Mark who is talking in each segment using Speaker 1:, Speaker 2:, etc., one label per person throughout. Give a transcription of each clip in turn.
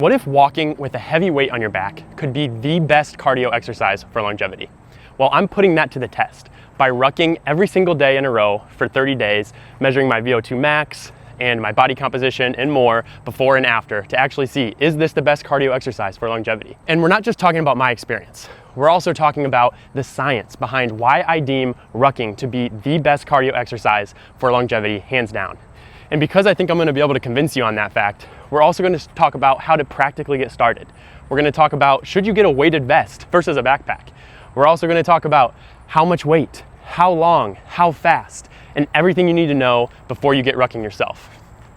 Speaker 1: What if walking with a heavy weight on your back could be the best cardio exercise for longevity? Well, I'm putting that to the test by rucking every single day in a row for 30 days, measuring my VO2 max and my body composition and more before and after to actually see, is this the best cardio exercise for longevity? And we're not just talking about my experience. We're also talking about the science behind why I deem rucking to be the best cardio exercise for longevity, hands down. And because I think I'm gonna be able to convince you on that fact, we're also gonna talk about how to practically get started. We're gonna talk about, should you get a weighted vest versus a backpack? We're also gonna talk about how much weight, how long, how fast, and everything you need to know before you get rucking yourself.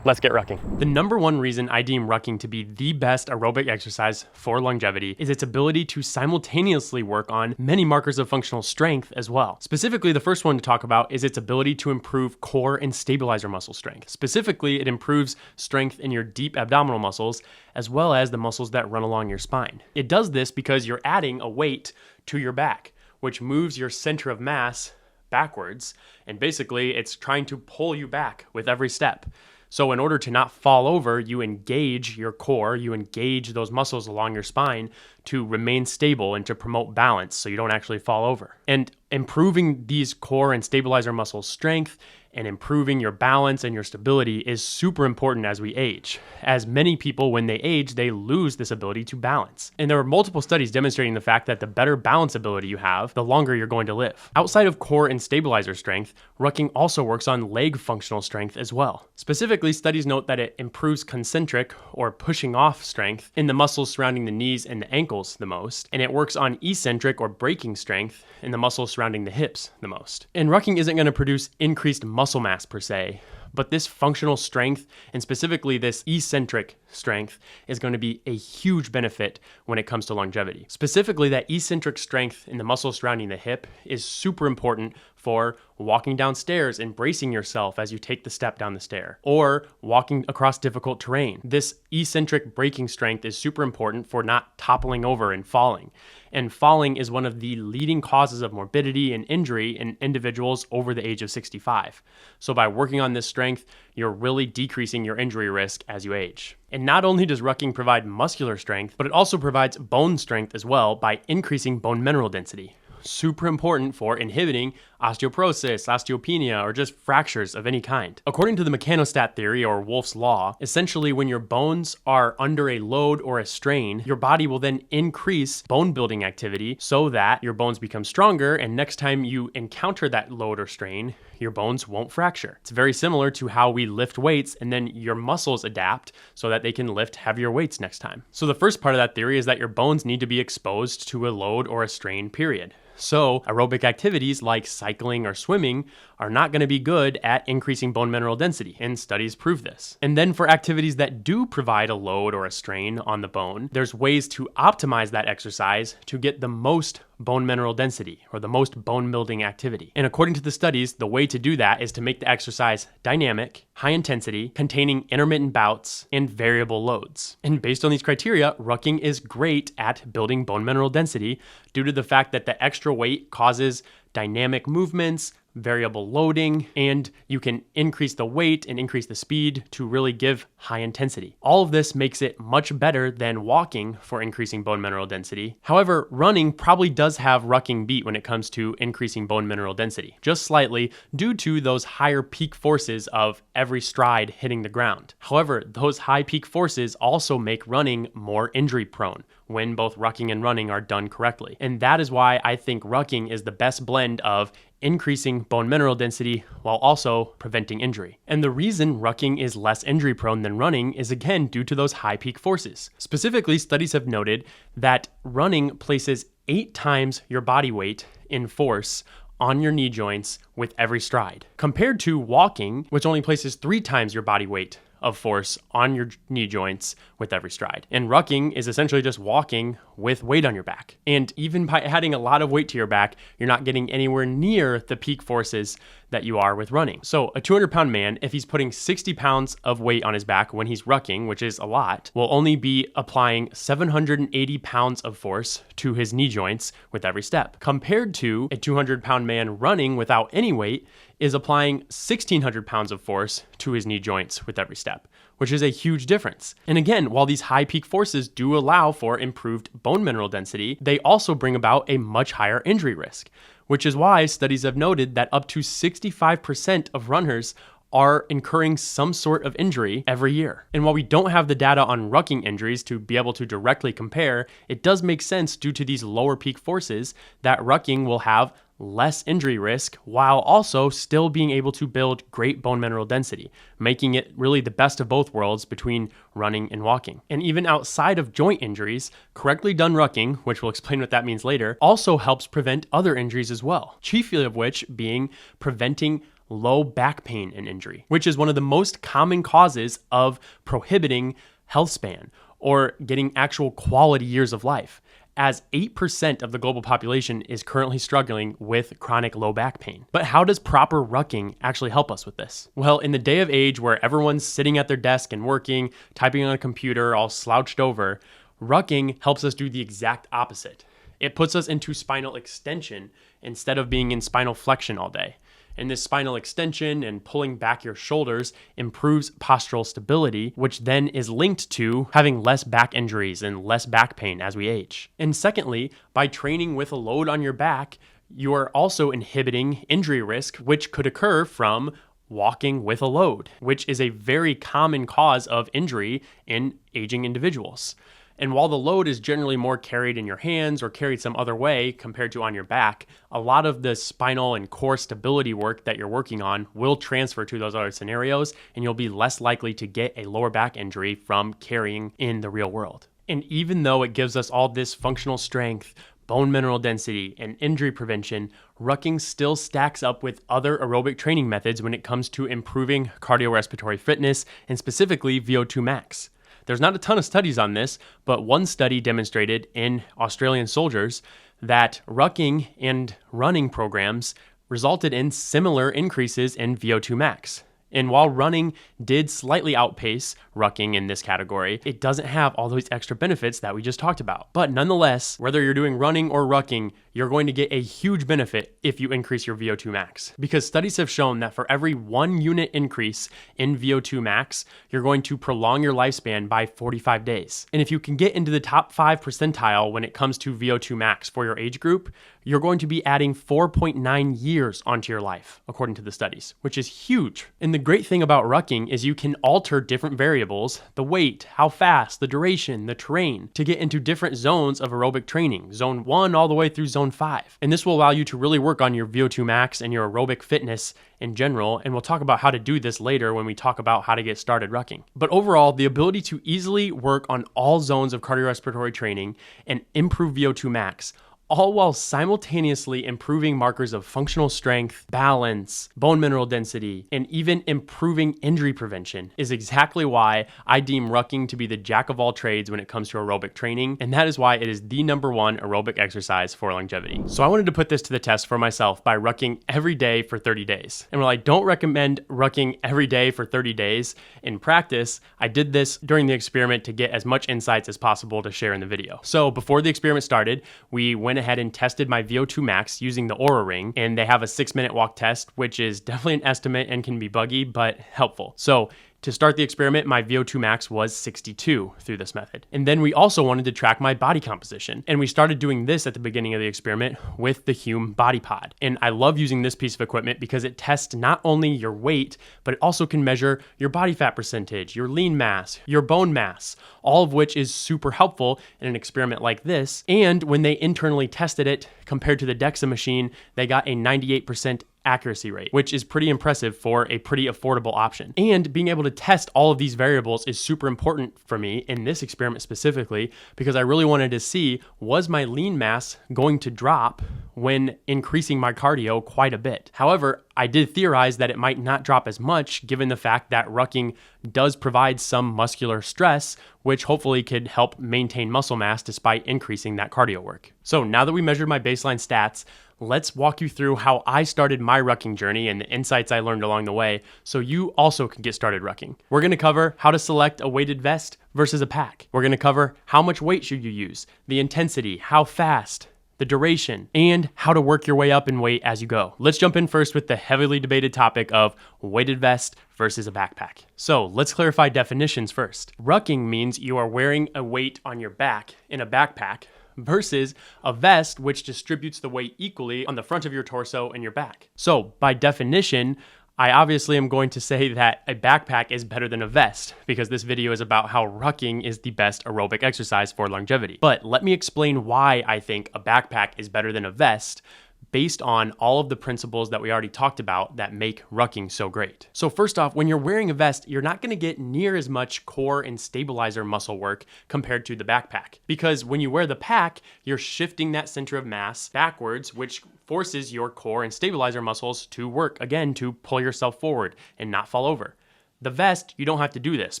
Speaker 1: Let's get rucking. The number one reason I deem rucking to be the best aerobic exercise for longevity is its ability to simultaneously work on many markers of functional strength as well. Specifically, the first one to talk about is its ability to improve core and stabilizer muscle strength. Specifically, it improves strength in your deep abdominal muscles as well as the muscles that run along your spine. It does this because you're adding a weight to your back, which moves your center of mass backwards, and basically it's trying to pull you back with every step. So in order to not fall over, you engage your core, you engage those muscles along your spine to remain stable and to promote balance so you don't actually fall over. And improving these core and stabilizer muscle strength and improving your balance and your stability is super important as we age. As many people, when they age, they lose this ability to balance. And there are multiple studies demonstrating the fact that the better balance ability you have, the longer you're going to live. Outside of core and stabilizer strength, rucking also works on leg functional strength as well. Specifically, studies note that it improves concentric or pushing off strength in the muscles surrounding the knees and the ankles the most, and it works on eccentric or braking strength in the muscles surrounding the hips the most. And rucking isn't going to produce increased muscle mass per se, but this functional strength and specifically this eccentric strength is going to be a huge benefit when it comes to longevity. Specifically, that eccentric strength in the muscles surrounding the hip is super important for walking downstairs and bracing yourself as you take the step down the stair, or walking across difficult terrain. This eccentric braking strength is super important for not toppling over and falling. And falling is one of the leading causes of morbidity and injury in individuals over the age of 65. So by working on this strength, you're really decreasing your injury risk as you age. And not only does rucking provide muscular strength, but it also provides bone strength as well by increasing bone mineral density. Super important for inhibiting osteoporosis, osteopenia, or just fractures of any kind. According to the mechanostat theory or Wolff's law, essentially when your bones are under a load or a strain, your body will then increase bone building activity so that your bones become stronger, and next time you encounter that load or strain, your bones won't fracture. It's very similar to how we lift weights and then your muscles adapt so that they can lift heavier weights next time. So the first part of that theory is that your bones need to be exposed to a load or a strain, period. So aerobic activities like cycling or swimming are not going to be good at increasing bone mineral density, and studies prove this. And then for activities that do provide a load or a strain on the bone, there's ways to optimize that exercise to get the most bone mineral density or the most bone building activity. And according to the studies, the way to do that is to make the exercise dynamic, high intensity, containing intermittent bouts, and variable loads. And based on these criteria, rucking is great at building bone mineral density due to the fact that the extra weight causes dynamic movements, variable loading, and you can increase the weight and increase the speed to really give high intensity. All of this makes it much better than walking for increasing bone mineral density. However, running probably does have rucking beat when it comes to increasing bone mineral density, just slightly due to those higher peak forces of every stride hitting the ground. However, those high peak forces also make running more injury prone when both rucking and running are done correctly. And that is why I think rucking is the best blend of increasing bone mineral density while also preventing injury. And the reason rucking is less injury prone than running is again due to those high peak forces. Specifically, studies have noted that running places 8 times your body weight in force on your knee joints with every stride, compared to walking, which only places 3 times your body weight of force on your knee joints with every stride. And rucking is essentially just walking with weight on your back. And even by adding a lot of weight to your back, you're not getting anywhere near the peak forces that you are with running. So a 200-pound man, if he's putting 60 pounds of weight on his back when he's rucking, which is a lot, will only be applying 780 pounds of force to his knee joints with every step, compared to a 200-pound man running without any weight is applying 1,600 pounds of force to his knee joints with every step, which is a huge difference. And again, while these high peak forces do allow for improved bone mineral density, they also bring about a much higher injury risk, which is why studies have noted that up to 65% of runners are incurring some sort of injury every year. And while we don't have the data on rucking injuries to be able to directly compare, it does make sense due to these lower peak forces that rucking will have less injury risk while also still being able to build great bone mineral density, making it really the best of both worlds between running and walking. And even outside of joint injuries, correctly done rucking, which we'll explain what that means later, also helps prevent other injuries as well, chiefly of which being preventing low back pain and injury, which is one of the most common causes of prohibiting health span or getting actual quality years of life, as 8% of the global population is currently struggling with chronic low back pain. But how does proper rucking actually help us with this? Well, in the day of age where everyone's sitting at their desk and working, typing on a computer, all slouched over, rucking helps us do the exact opposite. It puts us into spinal extension instead of being in spinal flexion all day. And this spinal extension and pulling back your shoulders improves postural stability, which then is linked to having less back injuries and less back pain as we age. And secondly, by training with a load on your back, you are also inhibiting injury risk, which could occur from walking with a load, which is a very common cause of injury in aging individuals. And while the load is generally more carried in your hands or carried some other way compared to on your back, a lot of the spinal and core stability work that you're working on will transfer to those other scenarios, and you'll be less likely to get a lower back injury from carrying in the real world. And even though it gives us all this functional strength, bone mineral density, and injury prevention, rucking still stacks up with other aerobic training methods when it comes to improving cardiorespiratory fitness and specifically VO2 max. There's not a ton of studies on this, but one study demonstrated in Australian soldiers that rucking and running programs resulted in similar increases in VO2 max. And while running did slightly outpace rucking in this category, it doesn't have all those extra benefits that we just talked about. But nonetheless, whether you're doing running or rucking, you're going to get a huge benefit if you increase your VO2 max. Because studies have shown that for every 1 unit increase in VO2 max, you're going to prolong your lifespan by 45 days. And if you can get into the top 5 percentile when it comes to VO2 max for your age group, you're going to be adding 4.9 years onto your life, according to the studies, which is huge. And the great thing about rucking is you can alter different variables, the weight, how fast, the duration, the terrain, to get into different zones of aerobic training, zone 1 all the way through zone 5. And this will allow you to really work on your VO2 max and your aerobic fitness in general, and we'll talk about how to do this later when we talk about how to get started rucking. But overall, the ability to easily work on all zones of cardiorespiratory training and improve VO2 max, all while simultaneously improving markers of functional strength, balance, bone mineral density, and even improving injury prevention, is exactly why I deem rucking to be the jack of all trades when it comes to aerobic training, and that is why it is the #1 aerobic exercise for longevity. So I wanted to put this to the test for myself by rucking every day for 30 days. And while I don't recommend rucking every day for 30 days in practice, I did this during the experiment to get as much insights as possible to share in the video. So before the experiment started, we went ahead and tested my VO2 max using the Oura Ring, and they have a 6-minute walk test, which is definitely an estimate and can be buggy, but helpful. So to start the experiment, my VO2 max was 62 through this method. And then we also wanted to track my body composition. And we started doing this at the beginning of the experiment with the Hume Body Pod. And I love using this piece of equipment because it tests not only your weight, but it also can measure your body fat percentage, your lean mass, your bone mass, all of which is super helpful in an experiment like this. And when they internally tested it compared to the DEXA machine, they got a 98% accuracy rate, which is pretty impressive for a pretty affordable option. And being able to test all of these variables is super important for me in this experiment specifically, because I really wanted to see, was my lean mass going to drop when increasing my cardio quite a bit? However, I did theorize that it might not drop as much given the fact that rucking does provide some muscular stress, which hopefully could help maintain muscle mass despite increasing that cardio work. So now that we measured my baseline stats, let's walk you through how I started my rucking journey and the insights I learned along the way so you also can get started rucking. We're going to cover how to select a weighted vest versus a pack. We're going to cover how much weight should you use, the intensity, how fast, the duration, and how to work your way up in weight as you go. Let's jump in first with the heavily debated topic of weighted vest versus a backpack. So let's clarify definitions first. Rucking means you are wearing a weight on your back in a backpack versus a vest which distributes the weight equally on the front of your torso and your back. So by definition, I obviously am going to say that a backpack is better than a vest because this video is about how rucking is the best aerobic exercise for longevity. But let me explain why I think a backpack is better than a vest based on all of the principles that we already talked about that make rucking so great. So first off, when you're wearing a vest, you're not going to get near as much core and stabilizer muscle work compared to the backpack. Because when you wear the pack, you're shifting that center of mass backwards, which forces your core and stabilizer muscles to work, again, to pull yourself forward and not fall over. The vest, you don't have to do this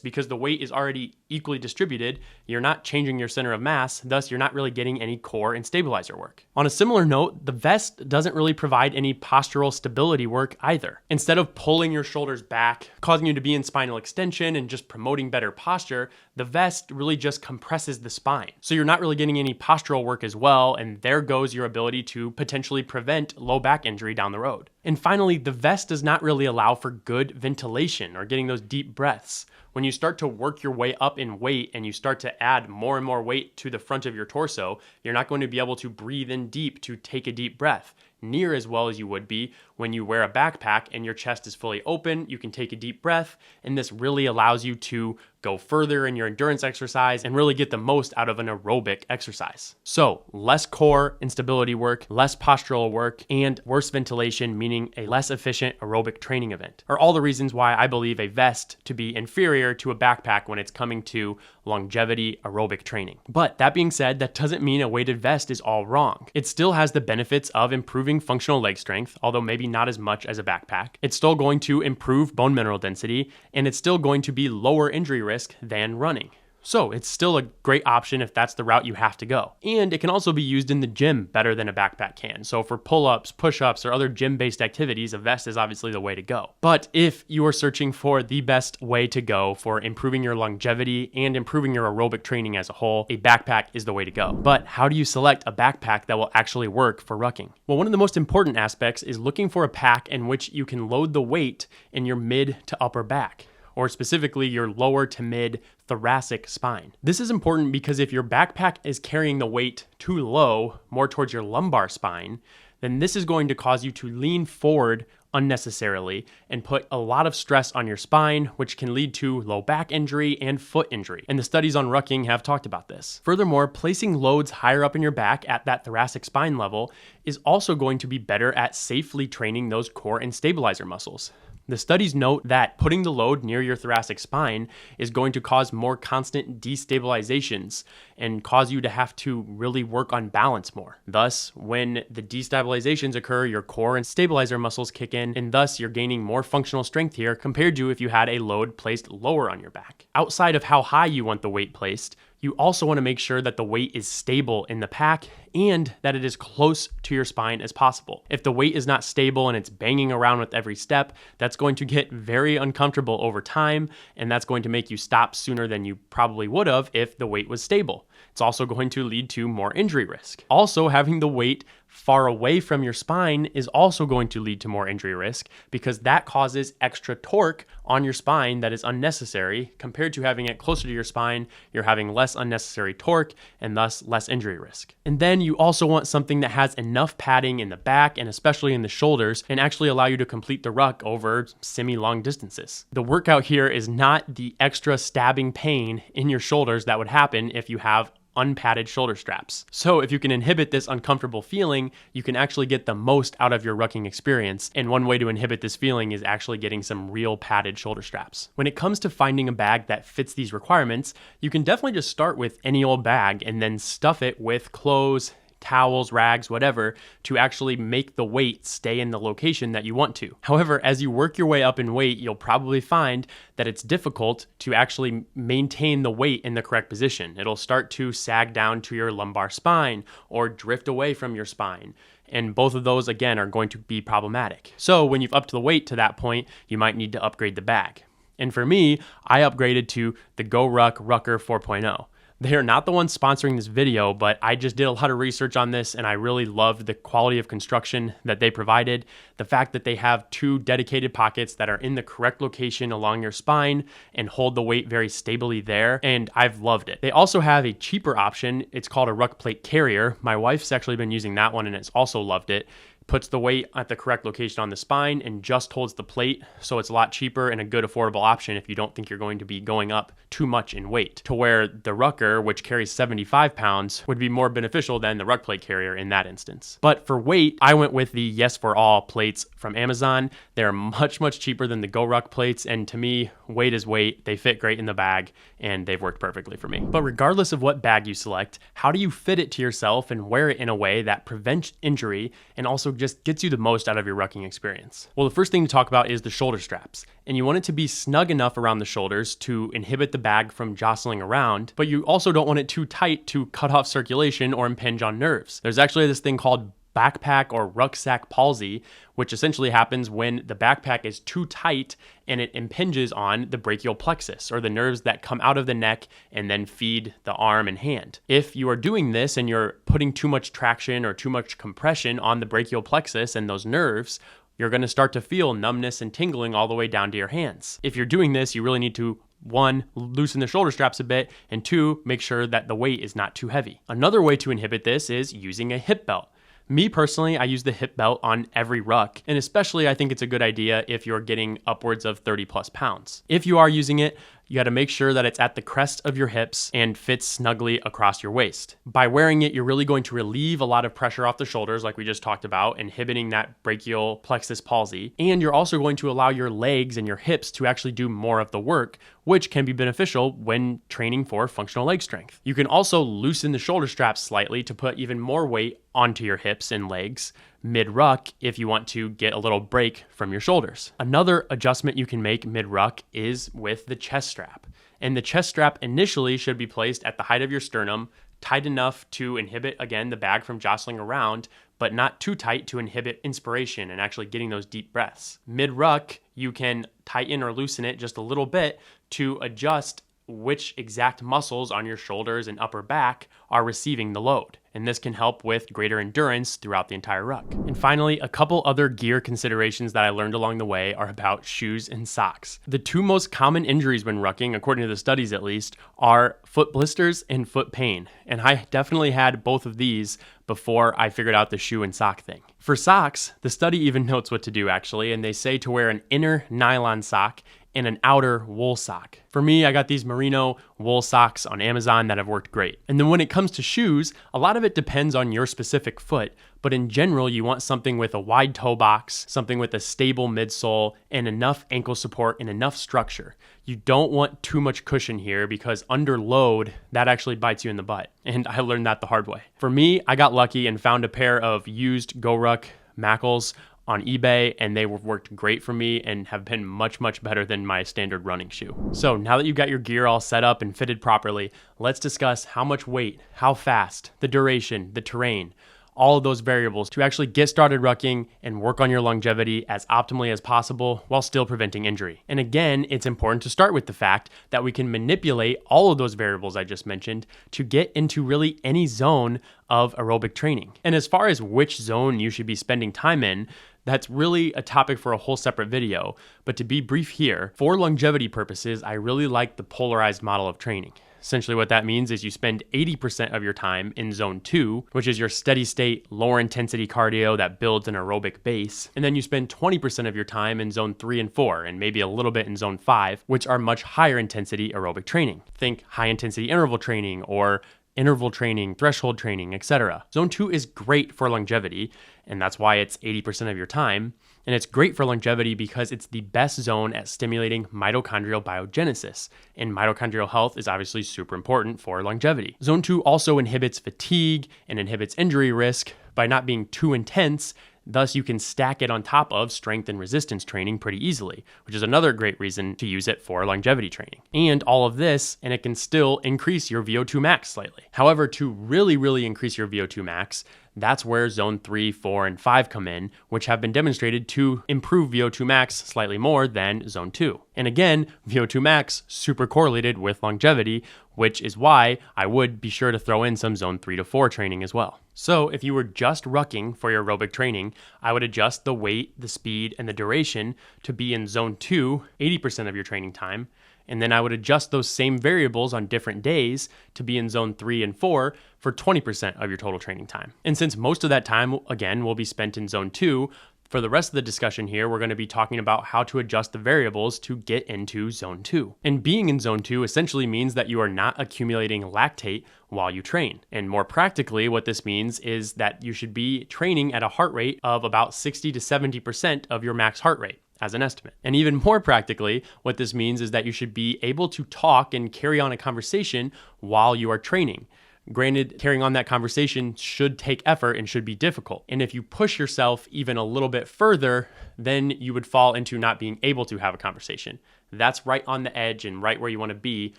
Speaker 1: because the weight is already equally distributed. You're not changing your center of mass, thus you're not really getting any core and stabilizer work. On a similar note, the vest doesn't really provide any postural stability work either. Instead of pulling your shoulders back, causing you to be in spinal extension and just promoting better posture, the vest really just compresses the spine. So you're not really getting any postural work as well, and there goes your ability to potentially prevent low back injury down the road. And finally, the vest does not really allow for good ventilation or getting those deep breaths. When you start to work your way up in weight and you start to add more and more weight to the front of your torso, you're not going to be able to breathe in deep to take a deep breath near as well as you would be when you wear a backpack and your chest is fully open. You can take a deep breath, and this really allows you to go further in your endurance exercise and really get the most out of an aerobic exercise. So less core and stability work, less postural work, and worse ventilation, meaning a less efficient aerobic training event, are all the reasons why I believe a vest to be inferior to a backpack when it's coming to longevity aerobic training. But that being said, that doesn't mean a weighted vest is all wrong. It still has the benefits of improving functional leg strength, although maybe not as much as a backpack. It's still going to improve bone mineral density, and it's still going to be lower injury risk than running. So it's still a great option if that's the route you have to go. And it can also be used in the gym better than a backpack can. So for pull-ups, push-ups, or other gym-based activities, a vest is obviously the way to go. But if you are searching for the best way to go for improving your longevity and improving your aerobic training as a whole, a backpack is the way to go. But how do you select a backpack that will actually work for rucking? Well, one of the most important aspects is looking for a pack in which you can load the weight in your mid to upper back, or specifically your lower to mid thoracic spine. This is important because if your backpack is carrying the weight too low, more towards your lumbar spine, then this is going to cause you to lean forward unnecessarily and put a lot of stress on your spine, which can lead to low back injury and foot injury. And the studies on rucking have talked about this. Furthermore, placing loads higher up in your back at that thoracic spine level is also going to be better at safely training those core and stabilizer muscles. The studies note that putting the load near your thoracic spine is going to cause more constant destabilizations and cause you to have to really work on balance more. Thus, when the destabilizations occur, your core and stabilizer muscles kick in, and thus you're gaining more functional strength here compared to if you had a load placed lower on your back. Outside of how high you want the weight placed, you also want to make sure that the weight is stable in the pack and that it is close to your spine as possible. If the weight is not stable and it's banging around with every step, that's going to get very uncomfortable over time, and that's going to make you stop sooner than you probably would have if the weight was stable. It's also going to lead to more injury risk. Also, having the weight far away from your spine is also going to lead to more injury risk because that causes extra torque on your spine that is unnecessary. Compared to having it closer to your spine, you're having less unnecessary torque and thus less injury risk. And then you also want something that has enough padding in the back and especially in the shoulders and actually allow you to complete the ruck over semi-long distances. The workout here is not the extra stabbing pain in your shoulders that would happen if you have unpadded shoulder straps. So if you can inhibit this uncomfortable feeling, you can actually get the most out of your rucking experience. And one way to inhibit this feeling is actually getting some real padded shoulder straps. When it comes to finding a bag that fits these requirements, you can definitely just start with any old bag and then stuff it with clothes, towels, rags, whatever, to actually make the weight stay in the location that you want to. However, as you work your way up in weight, you'll probably find that it's difficult to actually maintain the weight in the correct position. It'll start to sag down to your lumbar spine or drift away from your spine. And both of those, again, are going to be problematic. So when you've upped the weight to that point, you might need to upgrade the bag. And for me, I upgraded to the Rucker 4.0. They are not the ones sponsoring this video, but I just did a lot of research on this and I really loved the quality of construction that they provided. The fact that they have 2 dedicated pockets that are in the correct location along your spine and hold the weight very stably there, and I've loved it. They also have a cheaper option. It's called a Ruck plate carrier. My wife's actually been using that one and it's also loved it. Puts the weight at the correct location on the spine and just holds the plate, so it's a lot cheaper and a good affordable option if you don't think you're going to be going up too much in weight, to where the Rucker, which carries 75 pounds, would be more beneficial than the Ruck plate carrier in that instance. But for weight, I went with the Yes for All plates from Amazon. They're much cheaper than the Ruck plates, and to me, weight is weight. They fit great in the bag and they've worked perfectly for me. But regardless of what bag you select, how do you fit it to yourself and wear it in a way that prevents injury and also just gets you the most out of your rucking experience? Well, the first thing to talk about is the shoulder straps. And you want it to be snug enough around the shoulders to inhibit the bag from jostling around, but you also don't want it too tight to cut off circulation or impinge on nerves. There's actually this thing called backpack or rucksack palsy, which essentially happens when the backpack is too tight and it impinges on the brachial plexus, or the nerves that come out of the neck and then feed the arm and hand. If you are doing this and you're putting too much traction or too much compression on the brachial plexus and those nerves, you're going to start to feel numbness and tingling all the way down to your hands. If you're doing this, you really need to 1, loosen the shoulder straps a bit, and 2, make sure that the weight is not too heavy. Another way to inhibit this is using a hip belt. Me personally, I use the hip belt on every ruck, and especially I think it's a good idea if you're getting upwards of 30 plus pounds. If you are using it, you got to make sure that it's at the crest of your hips and fits snugly across your waist. By wearing it, you're really going to relieve a lot of pressure off the shoulders, like we just talked about, inhibiting that brachial plexus palsy. And you're also going to allow your legs and your hips to actually do more of the work, which can be beneficial when training for functional leg strength. You can also loosen the shoulder straps slightly to put even more weight onto your hips and legs mid-ruck if you want to get a little break from your shoulders. Another adjustment you can make mid-ruck is with the chest strap. And the chest strap initially should be placed at the height of your sternum, tight enough to inhibit, again, the bag from jostling around, but not too tight to inhibit inspiration and actually getting those deep breaths. Mid-ruck, you can tighten or loosen it just a little bit to adjust which exact muscles on your shoulders and upper back are receiving the load. And this can help with greater endurance throughout the entire ruck. And finally, a couple other gear considerations that I learned along the way are about shoes and socks. The 2 most common injuries when rucking, according to the studies at least, are foot blisters and foot pain. And I definitely had both of these before I figured out the shoe and sock thing. For socks, the study even notes what to do actually, and they say to wear an inner nylon sock and an outer wool sock. For me, I got these merino wool socks on Amazon that have worked great. And then when it comes to shoes, a lot of it depends on your specific foot, but in general, you want something with a wide toe box, something with a stable midsole, and enough ankle support and enough structure. You don't want too much cushion here because under load, that actually bites you in the butt. And I learned that the hard way. For me, I got lucky and found a pair of used GoRuck Mackles on eBay, and they worked great for me and have been much better than my standard running shoe. So now that you've got your gear all set up and fitted properly, let's discuss how much weight, how fast, the duration, the terrain, all of those variables to actually get started rucking and work on your longevity as optimally as possible while still preventing injury. And again, it's important to start with the fact that we can manipulate all of those variables I just mentioned to get into really any zone of aerobic training. And as far as which zone you should be spending time in, that's really a topic for a whole separate video. But to be brief here, for longevity purposes, I really like the polarized model of training. Essentially what that means is you spend 80% of your time in zone 2, which is your steady state, lower intensity cardio that builds an aerobic base. And then you spend 20% of your time in zone 3 and 4, and maybe a little bit in zone 5, which are much higher intensity aerobic training. Think high intensity interval training or interval training, threshold training, etc. Zone 2 is great for longevity, and that's why it's 80% of your time. And it's great for longevity because it's the best zone at stimulating mitochondrial biogenesis. And mitochondrial health is obviously super important for longevity. Zone 2 also inhibits fatigue and inhibits injury risk by not being too intense. Thus, you can stack it on top of strength and resistance training pretty easily, which is another great reason to use it for longevity training. And all of this, and it can still increase your VO2 max slightly. However, to really increase your VO2 max, that's where zone 3, 4, and 5 come in, which have been demonstrated to improve VO2 max slightly more than zone 2. And again, VO2 max super correlated with longevity, which is why I would be sure to throw in some zone 3 to 4 training as well. So if you were just rucking for your aerobic training, I would adjust the weight, the speed, and the duration to be in zone 2, 80% of your training time. And then I would adjust those same variables on different days to be in zone 3 and 4 for 20% of your total training time. And since most of that time, again, will be spent in zone 2, for the rest of the discussion here, we're going to be talking about how to adjust the variables to get into zone 2. And being in zone 2 essentially means that you are not accumulating lactate while you train. And more practically, what this means is that you should be training at a heart rate of about 60 to 70% of your max heart rate, as an estimate. And even more practically, what this means is that you should be able to talk and carry on a conversation while you are training. Granted, carrying on that conversation should take effort and should be difficult. And if you push yourself even a little bit further, then you would fall into not being able to have a conversation. That's right on the edge and right where you want to be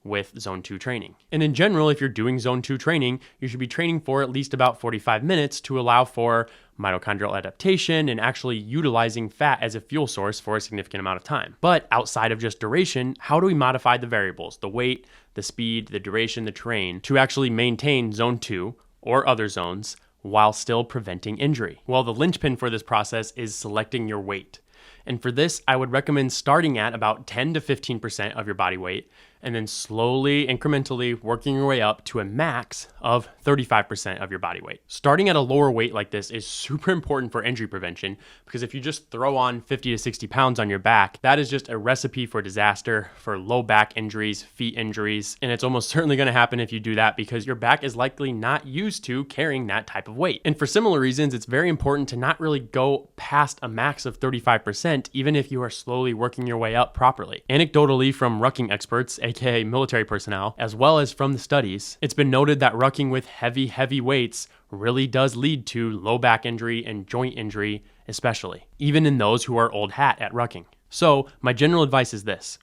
Speaker 1: with zone 2 training. And in general, if you're doing zone 2 training, you should be training for at least about 45 minutes to allow for mitochondrial adaptation and actually utilizing fat as a fuel source for a significant amount of time. But outside of just duration, how do we modify the variables, the weight, the speed, the duration, the terrain, to actually maintain zone 2 or other zones while still preventing injury? Well, the linchpin for this process is selecting your weight. And for this, I would recommend starting at about 10 to 15% of your body weight and then slowly, incrementally working your way up to a max of 35% of your body weight. Starting at a lower weight like this is super important for injury prevention because if you just throw on 50 to 60 pounds on your back, that is just a recipe for disaster, for low back injuries, feet injuries, and it's almost certainly going to happen if you do that because your back is likely not used to carrying that type of weight. And for similar reasons, it's very important to not really go past a max of 35%, even if you are slowly working your way up properly. Anecdotally, from rucking experts, aka military personnel, as well as from the studies, it's been noted that rucking with heavy weights really does lead to low back injury and joint injury, especially, even in those who are old hat at rucking. So my general advice is this.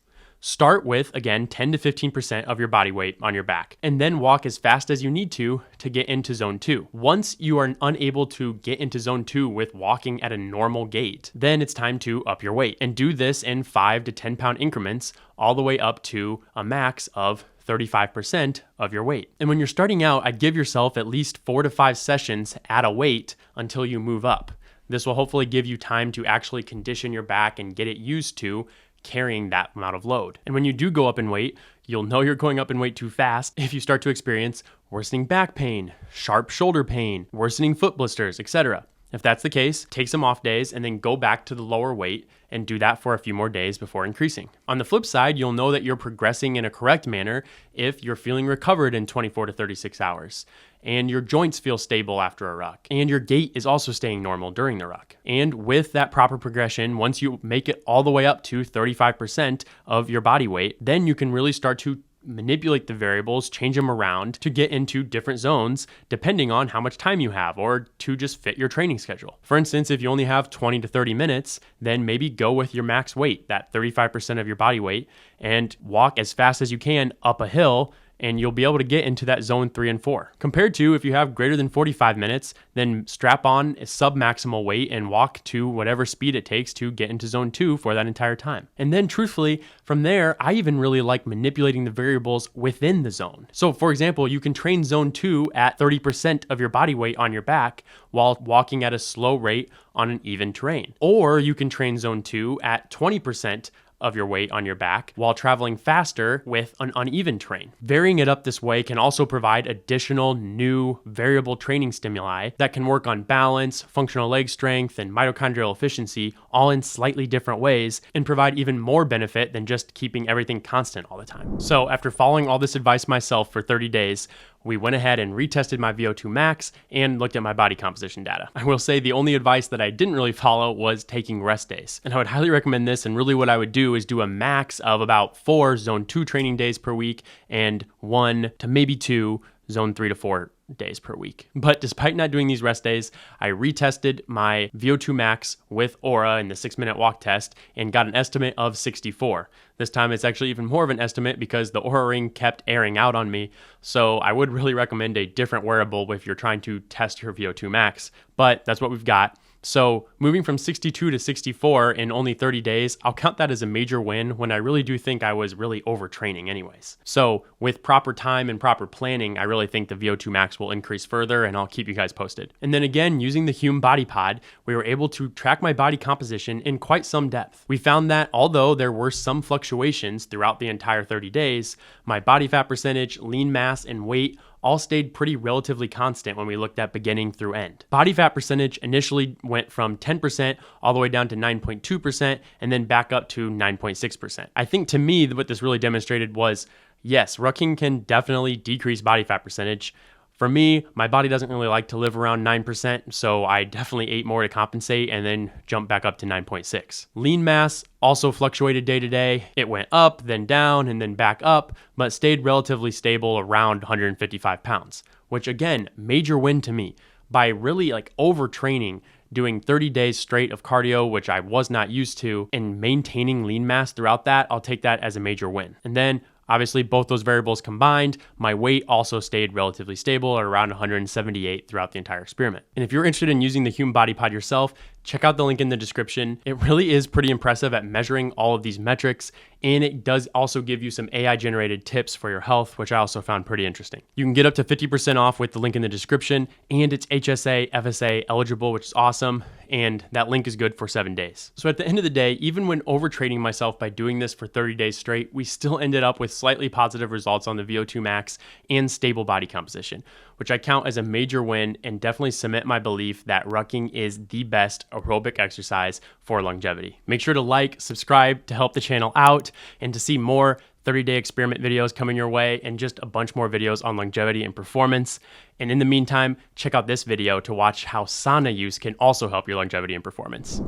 Speaker 1: Start with, again, 10 to 15% of your body weight on your back, and then walk as fast as you need to get into zone 2. Once you are unable to get into zone 2 with walking at a normal gait, then it's time to up your weight and do this in 5 to 10 pound increments all the way up to a max of 35% of your weight. And when you're starting out, I'd give yourself at least 4 to 5 sessions at a weight until you move up. This will hopefully give you time to actually condition your back and get it used to carrying that amount of load. And when you do go up in weight, you'll know you're going up in weight too fast if you start to experience worsening back pain, sharp shoulder pain, worsening foot blisters, etc. If that's the case, take some off days and then go back to the lower weight and do that for a few more days before increasing. On the flip side, you'll know that you're progressing in a correct manner if you're feeling recovered in 24 to 36 hours, and your joints feel stable after a ruck, and your gait is also staying normal during the ruck. And with that proper progression, once you make it all the way up to 35% of your body weight, then you can really start to manipulate the variables, change them around to get into different zones depending on how much time you have or to just fit your training schedule. For instance, if you only have 20 to 30 minutes, then maybe go with your max weight, that 35% of your body weight, and walk as fast as you can up a hill, and you'll be able to get into that zone 3 and 4. Compared to if you have greater than 45 minutes, then strap on a sub-maximal weight and walk to whatever speed it takes to get into zone 2 for that entire time. And then truthfully, from there, I even really like manipulating the variables within the zone. So for example, you can train zone 2 at 30% of your body weight on your back while walking at a slow rate on an even terrain. Or you can train zone 2 at 20% of your weight on your back while traveling faster with an uneven terrain. Varying it up this way can also provide additional new variable training stimuli that can work on balance, functional leg strength, and mitochondrial efficiency all in slightly different ways and provide even more benefit than just keeping everything constant all the time. So after following all this advice myself for 30 days, we went ahead and retested my VO2 max and looked at my body composition data. I will say the only advice that I didn't really follow was taking rest days. And I would highly recommend this, and really what I would do is do a max of about 4 zone 2 training days per week and 1 to maybe 2 zone 3 to 4 days per week. But despite not doing these rest days, I retested my VO2 max with Aura in the 6-minute walk test and got an estimate of 64. This time it's actually even more of an estimate because the Aura Ring kept airing out on me. So I would really recommend a different wearable if you're trying to test your VO2 max, but that's what we've got. So moving from 62 to 64 in only 30 days, I'll count that as a major win when I really do think I was really overtraining anyways. So with proper time and proper planning, I really think the VO2 max will increase further, and I'll keep you guys posted. And then again, using the Hume Body Pod, we were able to track my body composition in quite some depth. We found that although there were some fluctuations throughout the entire 30 days, my body fat percentage, lean mass, and weight all stayed pretty relatively constant when we looked at beginning through end. Body fat percentage initially went from 10% all the way down to 9.2% and then back up to 9.6%. I think to me, what this really demonstrated was, yes, Rucking can definitely decrease body fat percentage. For me, my body doesn't really like to live around 9%, so I definitely ate more to compensate and then jumped back up to 9.6. Lean mass also fluctuated day to day. It went up, then down, and then back up, but stayed relatively stable around 155 pounds, which again, major win to me. By really overtraining, doing 30 days straight of cardio, which I was not used to, and maintaining lean mass throughout that, I'll take that as a major win. And then obviously, both those variables combined, my weight also stayed relatively stable at around 178 throughout the entire experiment. And if you're interested in using the Hume Body Pod yourself, check out the link in the description. It really is pretty impressive at measuring all of these metrics, and it does also give you some AI-generated tips for your health, which I also found pretty interesting. You can get up to 50% off with the link in the description, and it's HSA, FSA eligible, which is awesome, and that link is good for 7 days. So at the end of the day, even when overtraining myself by doing this for 30 days straight, we still ended up with slightly positive results on the VO2 max and stable body composition, which I count as a major win and definitely cement my belief that rucking is the best aerobic exercise for longevity. Make sure to like, subscribe to help the channel out, and to see more 30-day experiment videos coming your way and just a bunch more videos on longevity and performance. And in the meantime, check out this video to watch how sauna use can also help your longevity and performance.